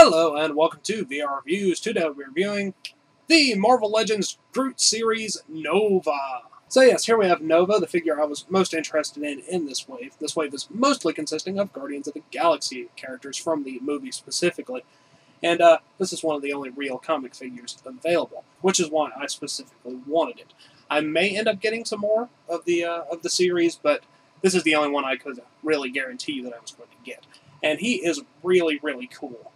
Hello and welcome to VR Reviews. Today we're reviewing the Marvel Legends Groot series Nova. So yes, here we have Nova, the figure I was most interested in this wave. This wave is mostly consisting of Guardians of the Galaxy characters from the movie specifically. And this is one of the only real comic figures available, which is why I specifically wanted it. I may end up getting some more of the series, but this is the only one I could really guarantee you that I was going to get. And he is really, really cool.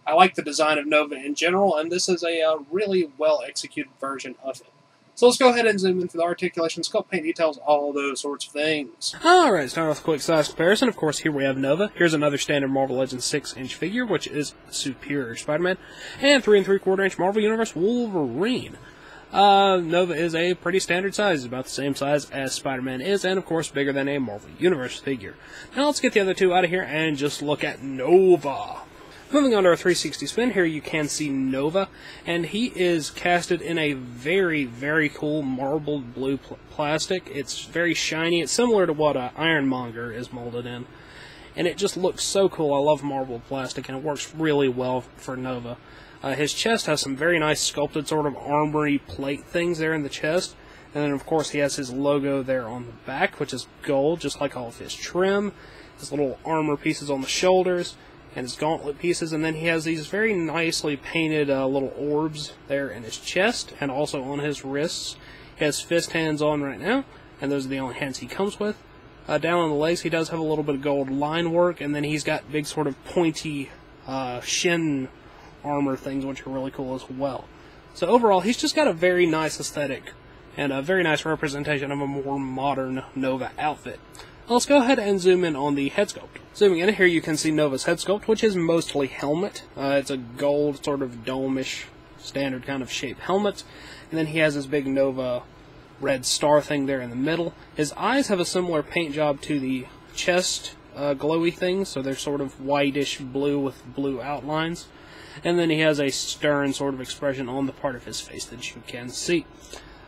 I like the design of Nova in general, and this is a really well-executed version of it. So let's go ahead and zoom in for the articulation, sculpt, paint details, all those sorts of things. Alright, starting with a quick size comparison. Of course, here we have Nova. Here's another standard Marvel Legends 6-inch figure, which is Superior Spider-Man, and 3 3/4-inch Marvel Universe Wolverine. Nova is a pretty standard size, about the same size as Spider-Man is, and of course bigger than a Marvel Universe figure. Now let's get the other two out of here and just look at Nova. Moving on to our 360 spin, here you can see Nova, and he is casted in a very, very cool marbled blue plastic. It's very shiny. It's similar to what Ironmonger is molded in, and it just looks so cool. I love marbled plastic, and it works really well for Nova. His chest has some very nice sculpted sort of armory plate things there in the chest, and then of course he has his logo there on the back, which is gold, just like all of his trim, his little armor pieces on the shoulders, and his gauntlet pieces, and then he has these very nicely painted little orbs there in his chest, and also on his wrists. He has fist hands on right now, and those are the only hands he comes with. Down on the legs, he does have a little bit of gold line work, and then he's got big sort of pointy shin armor things, which are really cool as well. So overall, he's just got a very nice aesthetic, and a very nice representation of a more modern Nova outfit. Let's go ahead and zoom in on the head sculpt. Zooming in here, you can see Nova's head sculpt, which is mostly helmet. It's a gold, sort of dome-ish, standard kind of shape helmet. And then he has his big Nova red star thing there in the middle. His eyes have a similar paint job to the chest glowy things, so they're sort of whitish blue with blue outlines. And then he has a stern sort of expression on the part of his face that you can see.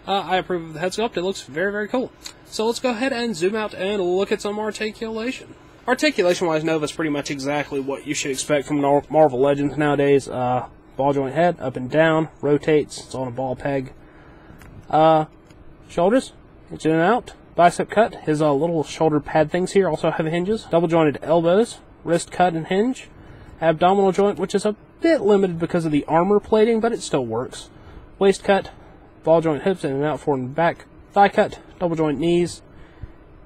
I approve of the head sculpt. It looks very, very cool. So let's go ahead and zoom out and look at some articulation. Articulation-wise, Nova's pretty much exactly what you should expect from Marvel Legends nowadays. Ball joint head, up and down, rotates, it's on a ball peg. Shoulders, it's in and out. Bicep cut, his little shoulder pad things here also have hinges. Double jointed elbows, wrist cut and hinge. Abdominal joint, which is a bit limited because of the armor plating, but it still works. Waist cut, ball joint hips in and out, forward and back. Thigh cut, double joint knees,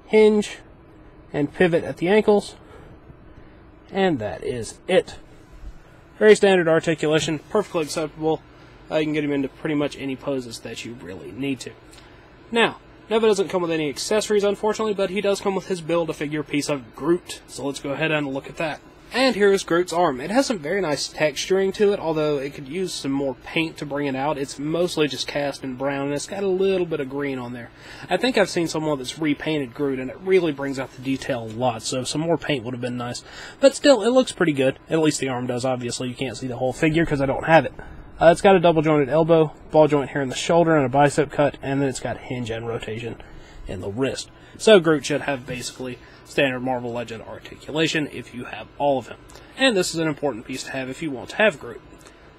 hinge, and pivot at the ankles. And that is it. Very standard articulation, perfectly acceptable. You can get him into pretty much any poses that you really need to. Now, Nova doesn't come with any accessories, unfortunately, but he does come with his Build-A-Figure piece of Groot. So let's go ahead and look at that. And here is Groot's arm. It has some very nice texturing to it, although it could use some more paint to bring it out. It's mostly just cast in brown, and it's got a little bit of green on there. I think I've seen someone that's repainted Groot, and it really brings out the detail a lot, so some more paint would have been nice. But still, it looks pretty good. At least the arm does, obviously. You can't see the whole figure because I don't have it. It's got a double-jointed elbow, ball joint here in the shoulder, and a bicep cut, and then it's got hinge and rotation in the wrist. So Groot should have basically standard Marvel Legend articulation if you have all of him. And this is an important piece to have if you want to have Groot.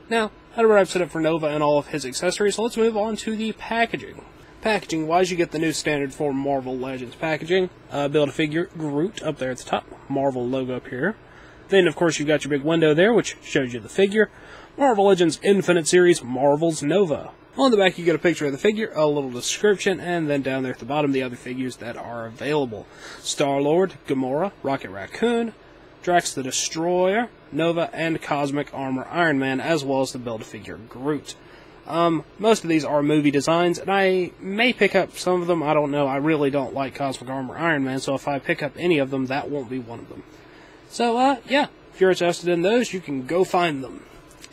Now, that wraps it up for Nova and all of his accessories, so let's move on to the packaging. Packaging-wise, you get the new standard for Marvel Legends packaging. Build-A-Figure Groot up there at the top, Marvel logo up here. Then, of course, you've got your big window there, which shows you the figure. Marvel Legends Infinite Series, Marvel's Nova. On the back, you get a picture of the figure, a little description, and then down there at the bottom, the other figures that are available. Star-Lord, Gamora, Rocket Raccoon, Drax the Destroyer, Nova, and Cosmic Armor Iron Man, as well as the Build-A-Figure Groot. Most of these are movie designs, and I may pick up some of them. I don't know. I really don't like Cosmic Armor Iron Man, so if I pick up any of them, that won't be one of them. So, yeah, if you're interested in those, you can go find them.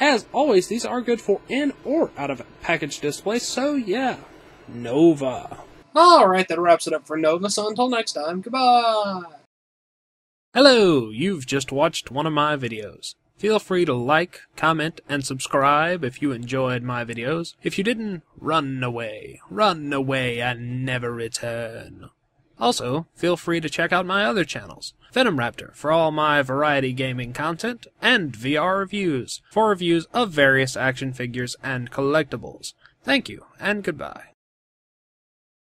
As always, these are good for in or out of package display, so yeah, Nova. Alright, that wraps it up for Nova, so until next time, goodbye! Hello, you've just watched one of my videos. Feel free to like, comment, and subscribe if you enjoyed my videos. If you didn't, run away and never return. Also, feel free to check out my other channels, Venom Raptor for all my variety gaming content, and VR Reviews for reviews of various action figures and collectibles. Thank you, and goodbye.